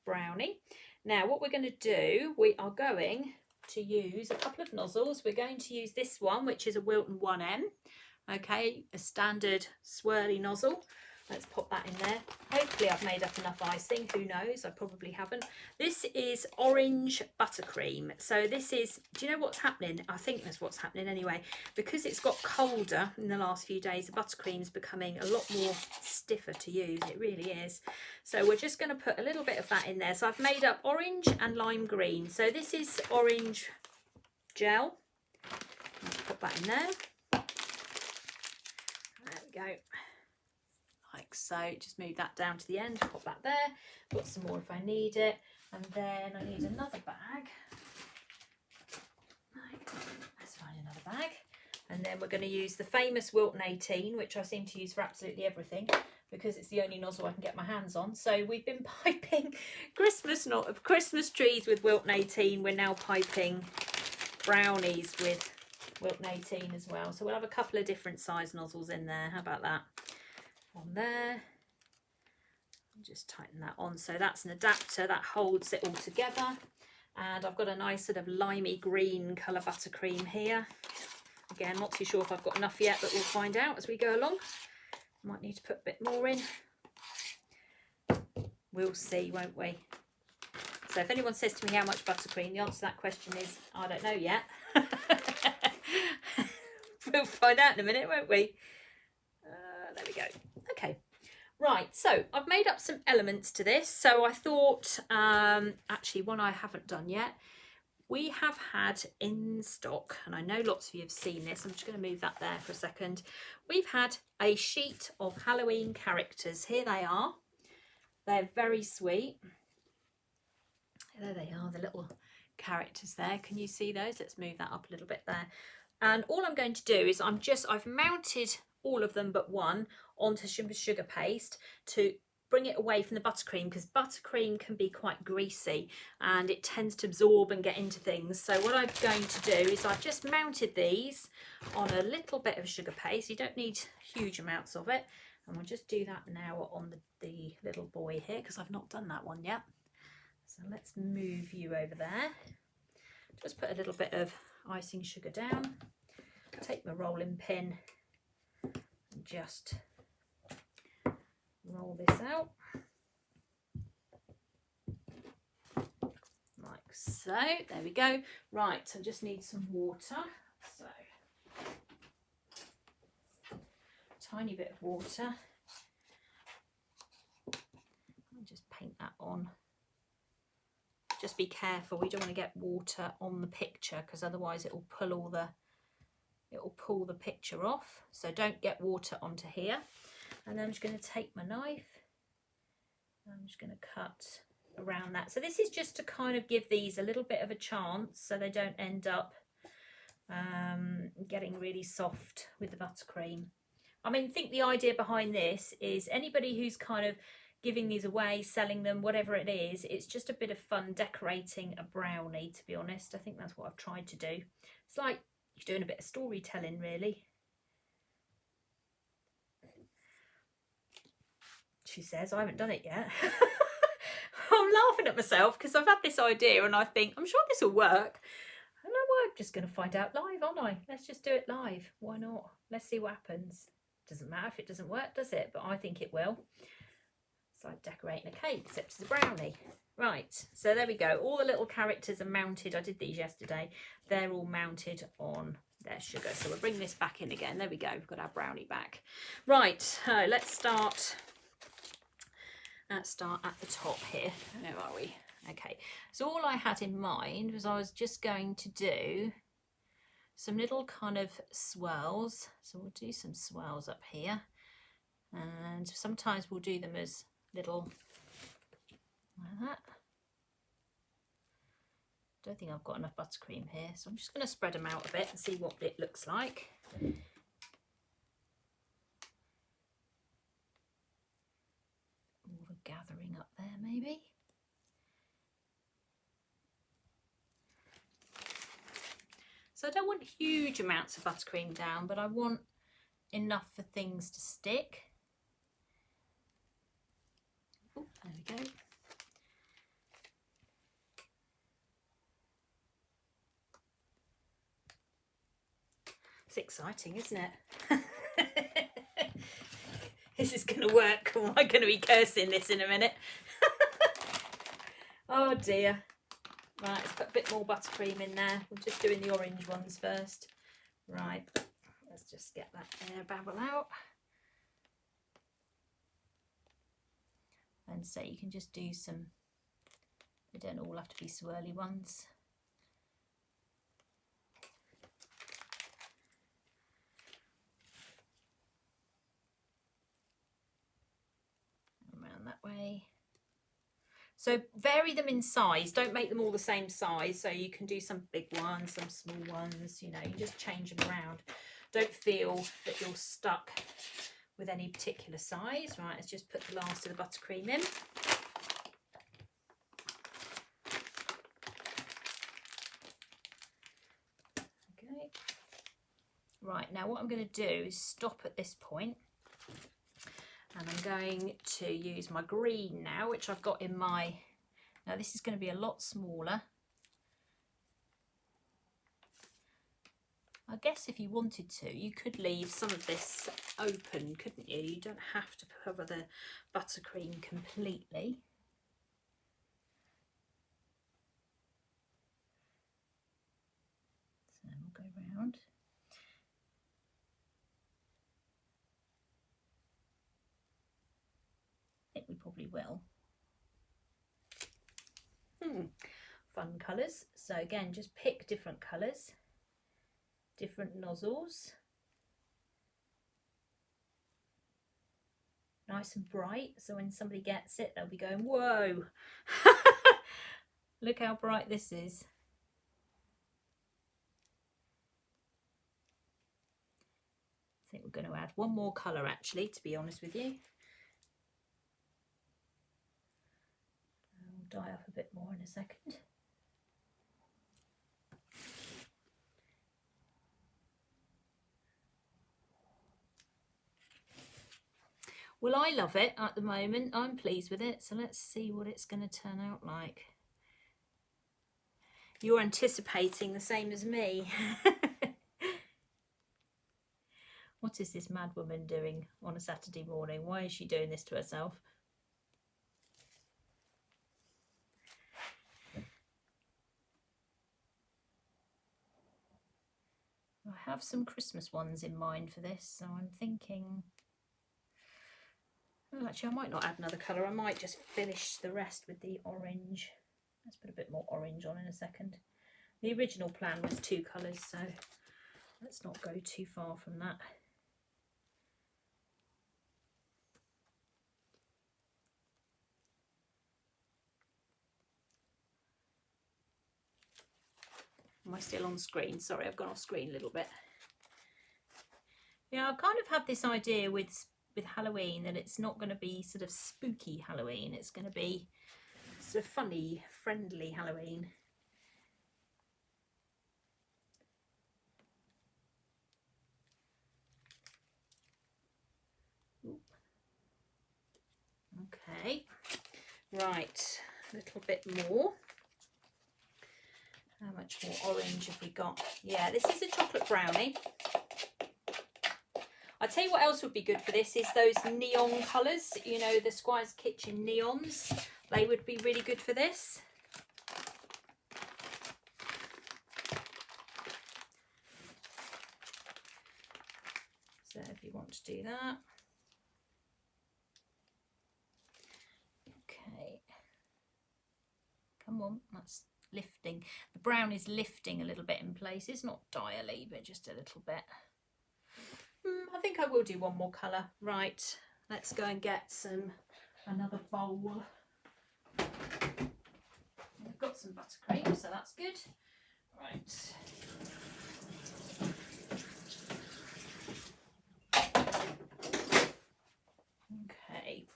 brownie. Now what we're going to do, we are going to use a couple of nozzles. We're going to use this one, which is a Wilton 1M, okay, a standard swirly nozzle. Let's pop that in there. Hopefully I've made up enough icing. Who knows? I probably haven't. This is orange buttercream. So this is, do you know what's happening? I think that's what's happening anyway. Because it's got colder in the last few days, the buttercream's becoming a lot more stiffer to use. It really is. So we're just going to put a little bit of that in there. So I've made up orange and lime green. So this is orange gel. Let's put that in there. There we go. Like so, just move that down to the end, pop that there, got some more if I need it, and then I need another bag. Right, let's find another bag, and then we're going to use the famous Wilton 18, which I seem to use for absolutely everything because it's the only nozzle I can get my hands on. So we've been piping Christmas trees with Wilton 18. We're now piping brownies with Wilton 18 as well. So we'll have a couple of different size nozzles in there. How about that? On there, just tighten that on. So that's an adapter that holds it all together, and I've got a nice sort of limey green colour buttercream here. Again, not too sure if I've got enough yet, but we'll find out as we go along. Might need to put a bit more in. We'll see, won't we? So if anyone says to me how much buttercream, the answer to that question is I don't know yet. We'll find out in a minute, won't we? There we go. Okay, right, so I've made up some elements to this. So I thought, actually one I haven't done yet, we have had in stock, and I know lots of you have seen this, I'm just going to move that there for a second. We've had a sheet of Halloween characters. Here they are. They're very sweet. There they are, the little characters there. Can you see those? Let's move that up a little bit there. And all I'm going to do is I've mounted all of them but one onto sugar paste to bring it away from the buttercream, because buttercream can be quite greasy and it tends to absorb and get into things. So what I'm going to do is I've just mounted these on a little bit of sugar paste. You don't need huge amounts of it, and we'll just do that now on the little boy here, because I've not done that one yet. So let's move you over there. Just put a little bit of icing sugar down, take my rolling pin, just roll this out like so. There we go. Right, I just need some water, so tiny bit of water. I'll just paint that on. Just be careful, we don't want to get water on the picture, because otherwise it will pull the picture off. So don't get water onto here. And then I'm just going to take my knife, I'm just going to cut around that. So this is just to kind of give these a little bit of a chance so they don't end up getting really soft with the buttercream. I mean, I think the idea behind this is anybody who's kind of giving these away, selling them, whatever it is, it's just a bit of fun decorating a brownie, to be honest. I think that's what I've tried to do. It's like you're doing a bit of storytelling, really. She says, I haven't done it yet. I'm laughing at myself because I've had this idea and I think, I'm sure this will work. And I'm just going to find out live, aren't I? Let's just do it live. Why not? Let's see what happens. Doesn't matter if it doesn't work, does it? But I think it will. It's like decorating a cake, except it's a brownie. Right, so there we go. All the little characters are mounted. I did these yesterday. They're all mounted on their sugar. So we'll bring this back in again. There we go. We've got our brownie back. Right, so let's start at the top here. Where are we? Okay, so all I had in mind was I was just going to do some little kind of swirls. So we'll do some swirls up here. And sometimes we'll do them as little like that. Don't think I've got enough buttercream here, so I'm just going to spread them out a bit and see what it looks like. All the gathering up there maybe. So I don't want huge amounts of buttercream down, but I want enough for things to stick. Oh, there we go. It's exciting, isn't it? This is going to work. Am I going to be cursing this in a minute? Oh dear. Right, let's put a bit more buttercream in there. We're just doing the orange ones first. Right, let's just get that air bubble out. And so you can just do some, they don't all have to be swirly ones. Around that way. So vary them in size, don't make them all the same size. So you can do some big ones, some small ones, you know, you just change them around. Don't feel that you're stuck with any particular size. Right, let's just put the last of the buttercream in. Okay. Right, now what I'm going to do is stop at this point. And I'm going to use my green now, which I've got in my, now this is going to be a lot smaller. I guess if you wanted to, you could leave some of this open, couldn't you? You don't have to cover the buttercream completely. So we'll go round. I think we probably will. Fun colours. So again, just pick different colours. Different nozzles, nice and bright, so when somebody gets it they'll be going, whoa. Look how bright this is. I think we're going to add one more colour actually, to be honest with you. I'll dye up a bit more in a second. Well, I love it at the moment. I'm pleased with it. So let's see what it's going to turn out like. You're anticipating the same as me. What is this mad woman doing on a Saturday morning? Why is she doing this to herself? I have some Christmas ones in mind for this, so I'm thinking... Well, actually, I might not add another colour. I might just finish the rest with the orange. Let's put a bit more orange on in a second. The original plan was 2 colours, so let's not go too far from that. Am I still on screen? Sorry, I've gone off screen a little bit. Yeah, I've kind of had this idea with Halloween that it's not going to be sort of spooky Halloween. It's going to be sort of funny, friendly Halloween. Okay, right, a little bit more. How much more orange have we got? Yeah, this is a chocolate brownie. I'll tell you what else would be good for this is those neon colours, you know, the Squire's Kitchen neons. They would be really good for this. So if you want to do that. Okay. Come on, that's lifting. The brown is lifting a little bit in places, not direly, but just a little bit. I think I will do one more colour. Right, let's go and get another bowl. I've got some buttercream, so that's good. Right. Okay,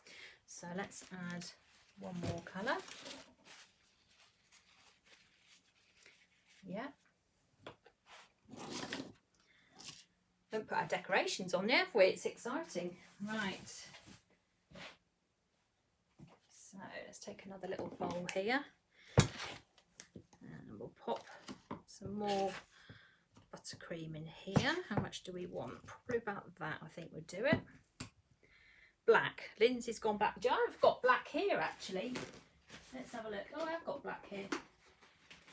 so let's add one more colour. Yeah. Don't put our decorations on yet, have we? It's exciting. Right. So let's take another little bowl here. And we'll pop some more buttercream in here. How much do we want? Probably about that, I think would do it. Black. Lindsay's gone back. I've got black here actually. Let's have a look. Oh, I've got black here.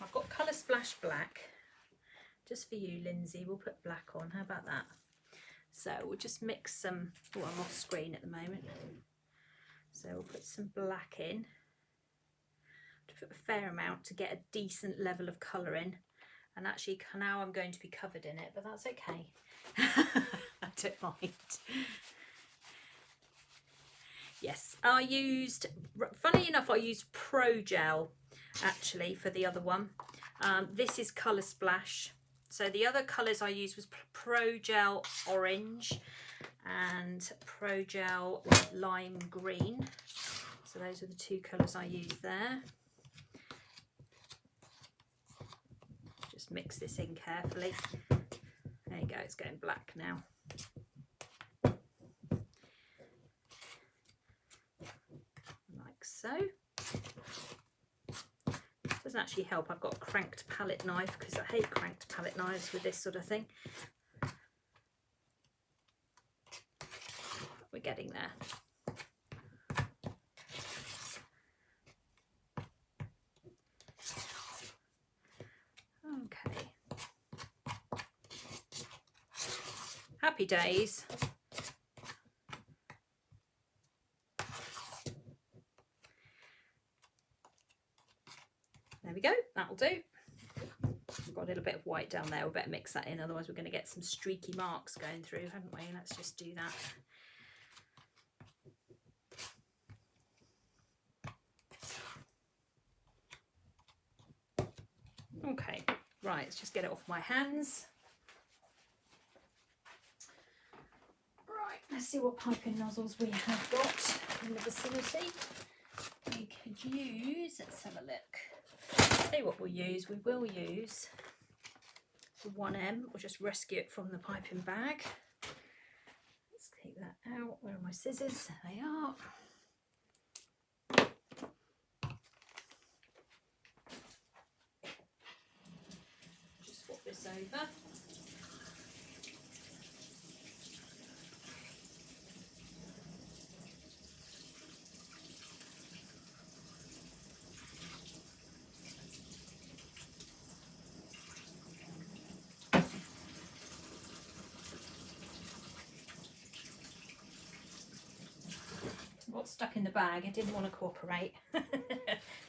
I've got Colour Splash black. Just for you, Lindsay. We'll put black on. How about that? So we'll just mix some. Oh, I'm off screen at the moment. So we'll put some black in. Put a fair amount to get a decent level of colour in. And actually now I'm going to be covered in it, but that's okay. I don't mind. Yes, I used, funny enough, I used Pro Gel actually for the other one. This is Colour Splash. So the other colours I used was Pro Gel Orange and Pro Gel Lime Green. So those are the two colours I used there. Just mix this in carefully. There you go, it's going black now. Like so. Doesn't actually help, I've got a cranked palette knife because I hate cranked palette knives with this sort of thing. We're getting there. Okay. Happy days. There we go, that'll do. We've got a little bit of white down there, we better mix that in, otherwise we're going to get some streaky marks going through, haven't we? Let's just do that. Okay, right, let's just get it off my hands. Right, let's see what piping nozzles we have got in the vicinity. We could use, let's have a look. See what we'll use. We will use the 1M. We'll just rescue it from the piping bag. Let's take that out. Where are my scissors? There they are. Just swap this over. Got stuck in the bag. I didn't want to cooperate.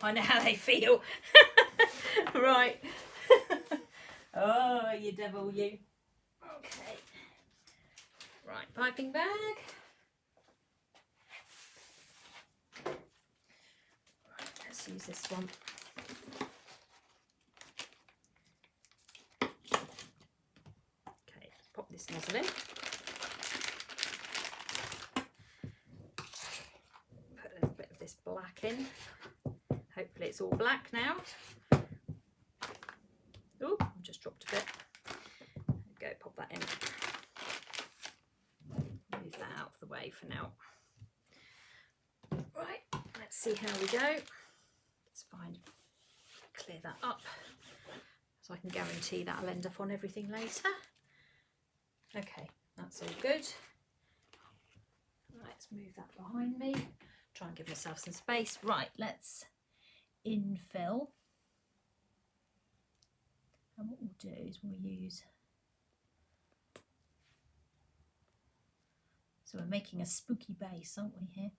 I know how they feel. Right. Oh, you devil, you. Okay. Right, piping bag. Right, let's use this one. Okay, let's pop this nozzle in. Black in. Hopefully it's all black now. Oh, I've just dropped a bit. There we go, pop that in. Move that out of the way for now. Right, let's see how we go. It's fine. Clear that up so I can guarantee that I'll end up on everything later. Okay, that's all good. Let's move that behind me. Try and give myself some space. Right, let's infill. And what we'll do is we'll use, so we're making a spooky base, aren't we, here?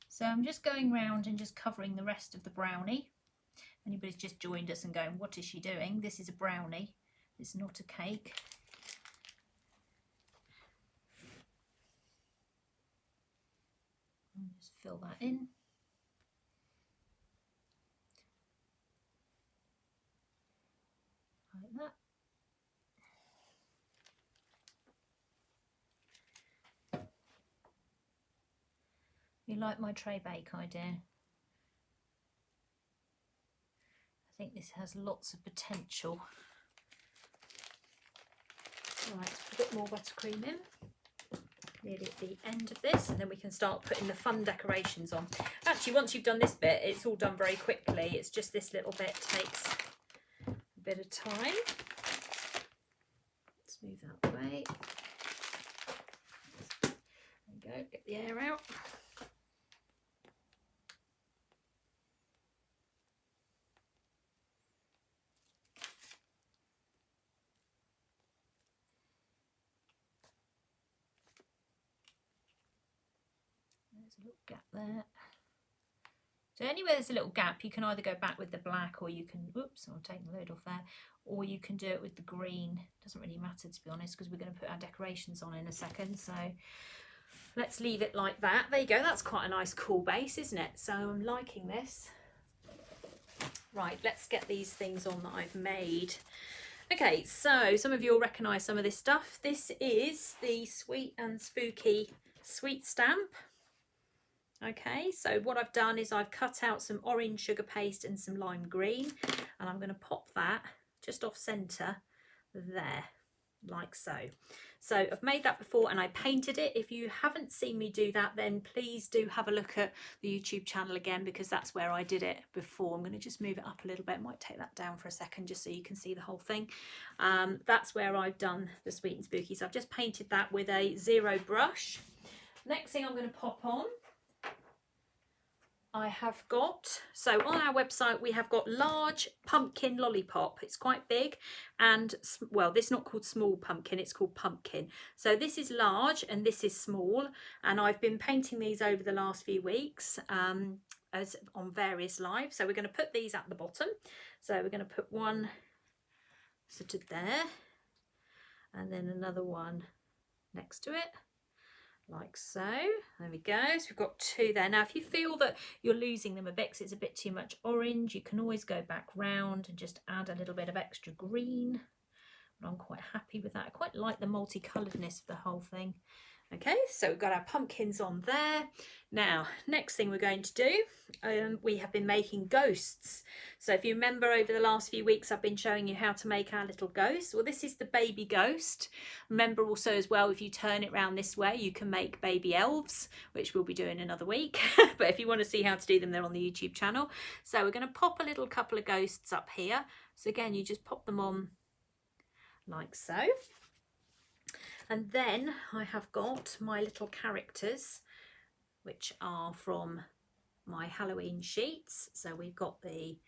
So I'm just going round and just covering the rest of the brownie. Anybody's just joined us and going, what is she doing? This is a brownie, it's not a cake. And just fill that in. Like that. You like my tray bake idea? I think this has lots of potential. Right, a bit more buttercream in. nearly at the end of this, and then we can start putting the fun decorations on. Actually, once you've done this bit, it's all done very quickly. It's just this little bit takes a bit of time. Let's move that away. There we go, get the air out. There's a little gap there. So anywhere there's a little gap, you can either go back with the black, or you can, oops, I'll take the lid off there, or you can do it with the green. Doesn't really matter, to be honest, because we're going to put our decorations on in a second. So let's leave it like that. There you go. That's quite a nice cool base, isn't it? So I'm liking this. Right, let's get these things on that I've made. Okay, so some of you will recognise some of this stuff. This is the Sweet and Spooky sweet stamp. Okay, so what I've done is I've cut out some orange sugar paste and some lime green, and I'm going to pop that just off centre there, like so. So I've made that before and I painted it. If you haven't seen me do that, then please do have a look at the YouTube channel again, because that's where I did it before. I'm going to just move it up a little bit. I might take that down for a second just so you can see the whole thing. That's where I've done the Sweet and Spooky. So I've just painted that with a 0 brush. Next thing I'm going to pop on, I have got, so on our website we have got large pumpkin lollipop. It's quite big, and well, this is not called small pumpkin, it's called pumpkin. So this is large and this is small, and I've been painting these over the last few weeks as on various lives. So we're going to put these at the bottom. So we're going to put one sort of there, and then another one next to it, like so. There we go. So we've got 2 there. Now if you feel that you're losing them a bit because it's a bit too much orange, you can always go back round and just add a little bit of extra green, but I'm quite happy with that. I quite like the multicoloredness of the whole thing. Okay, so we've got our pumpkins on there. Now, next thing we're going to do, we have been making ghosts. So if you remember, over the last few weeks, I've been showing you how to make our little ghost. Well, this is the baby ghost. Remember also as well, if you turn it around this way, you can make baby elves, which we'll be doing another week. But if you want to see how to do them, they're on the YouTube channel. So we're going to pop a little couple of ghosts up here. So again, you just pop them on like so. And then I have got my little characters, which are from my Halloween sheets. So we've got the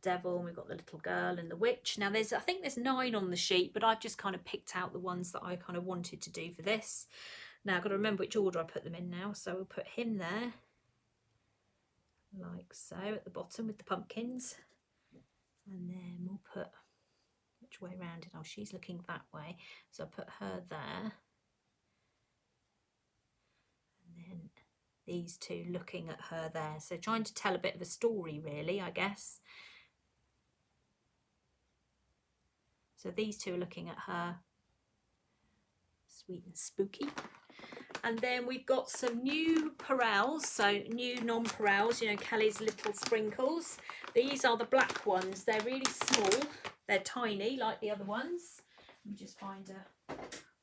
devil, and we've got the little girl and the witch. Now I think there's 9 on the sheet, but I've just kind of picked out the ones that I kind of wanted to do for this. Now I've got to remember which order I put them in now. So we'll put him there, like so, at the bottom with the pumpkins. And then we'll put, which way round it? Oh, she's looking that way, so I put her there, and then these 2 looking at her there, so trying to tell a bit of a story really, I guess. So these 2 are looking at her, sweet and spooky. And then we've got some new Perels, so new non-Perels, you know, Kelly's little sprinkles. These are the black ones. They're really small. They're tiny like the other ones. Let me just find a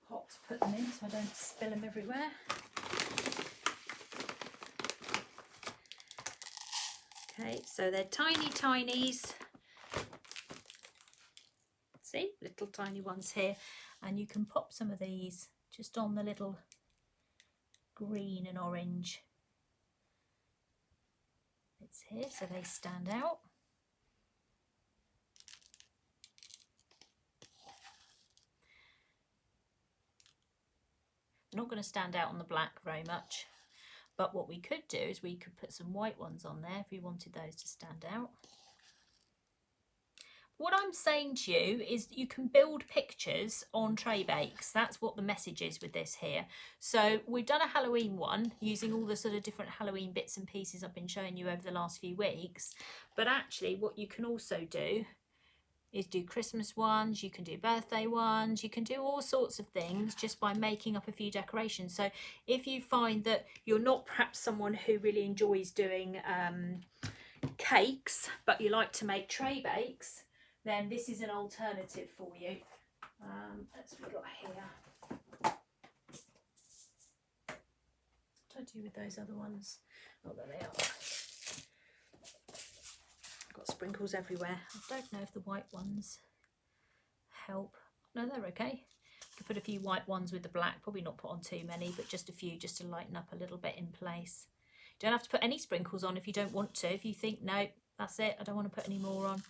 pot to put them in so I don't spill them everywhere. Okay, so they're tiny tinies. See, little tiny ones here. And you can pop some of these just on the little green and orange bits here so they stand out. They're not going to stand out on the black very much, but what we could do is we could put some white ones on there if we wanted those to stand out. What I'm saying to you is that you can build pictures on tray bakes. That's what the message is with this here. So we've done a Halloween one using all the sort of different Halloween bits and pieces I've been showing you over the last few weeks. But actually what you can also do is do Christmas ones, you can do birthday ones, you can do all sorts of things just by making up a few decorations. So if you find that you're not perhaps someone who really enjoys doing cakes, but you like to make tray bakes, then this is an alternative for you. As we got here. do with those other ones. Oh, there they are. I've got sprinkles everywhere. I don't know if the white ones help. No, they're okay. I could put a few white ones with the black, probably not put on too many, but just a few just to lighten up a little bit in place. You don't have to put any sprinkles on if you don't want to. If you think, no, that's it, I don't want to put any more on,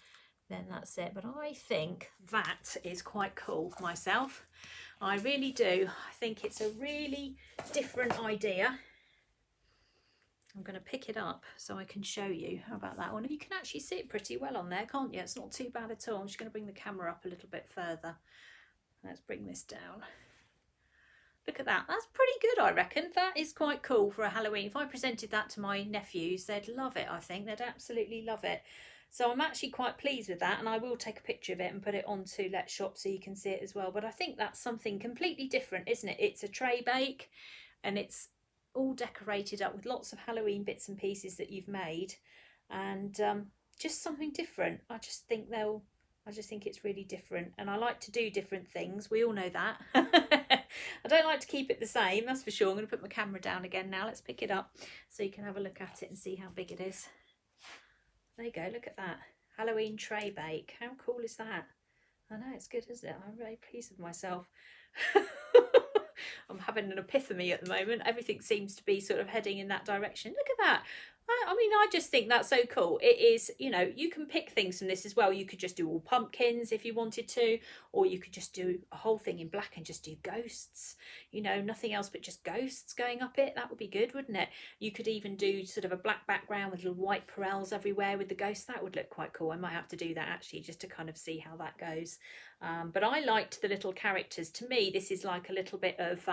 then that's it. But I think that is quite cool myself. I really do. I think it's a really different idea. I'm going to pick it up so I can show you. How about that one? You can actually see it pretty well on there, can't you? It's not too bad at all. I'm just going to bring the camera up a little bit further. Let's bring this down. Look at that. That's pretty good, I reckon. That is quite cool for a Halloween. If I presented that to my nephews, they'd love it, I think. They'd absolutely love it. So I'm actually quite pleased with that, and I will take a picture of it and put it onto Let's Shop so you can see it as well. But I think that's something completely different, isn't it? It's a tray bake, and it's all decorated up with lots of Halloween bits and pieces that you've made, and just something different. I just think it's really different, and I like to do different things. We all know that. I don't like to keep it the same, that's for sure. I'm going to put my camera down again now. Let's pick it up so you can have a look at it and see how big it is. There you go, look at that. Halloween tray bake. How cool is that? I know, it's good, isn't it? I'm very pleased with myself. I'm having an epiphany at the moment. Everything seems to be sort of heading in that direction. Look at that. I mean, I just think that's so cool. It is, you know, you can pick things from this as well. You could just do all pumpkins if you wanted to, or you could just do a whole thing in black and just do ghosts, you know, nothing else but just ghosts going up it. That would be good, wouldn't it? You could even do sort of a black background with little white parels everywhere with the ghosts. That would look quite cool. I might have to do that actually, just to kind of see how that goes. But I liked the little characters. To me, this is like a little bit of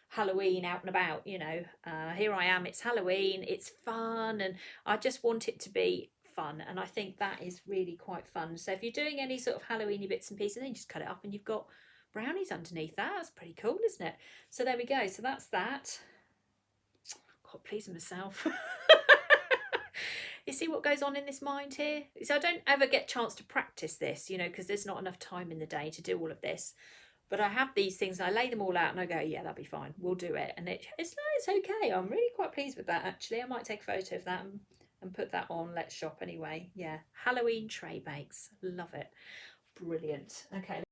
Halloween out and about, you know. Here I am, it's Halloween, it's fun, and I just want it to be fun, and I think that is really quite fun. So if you're doing any sort of Halloweeny bits and pieces, then you just cut it up and you've got brownies underneath that. That's pretty cool, isn't it? So there we go. So that's that. Quite pleased with myself. You see what goes on in this mind here? So I don't ever get a chance to practice this, you know, because there's not enough time in the day to do all of this. But I have these things, and I lay them all out and I go, yeah, that'll be fine. We'll do it. And it's okay. I'm really quite pleased with that, actually. I might take a photo of that and put that on Let's Shop anyway. Yeah, Halloween tray bakes. Love it. Brilliant. Okay,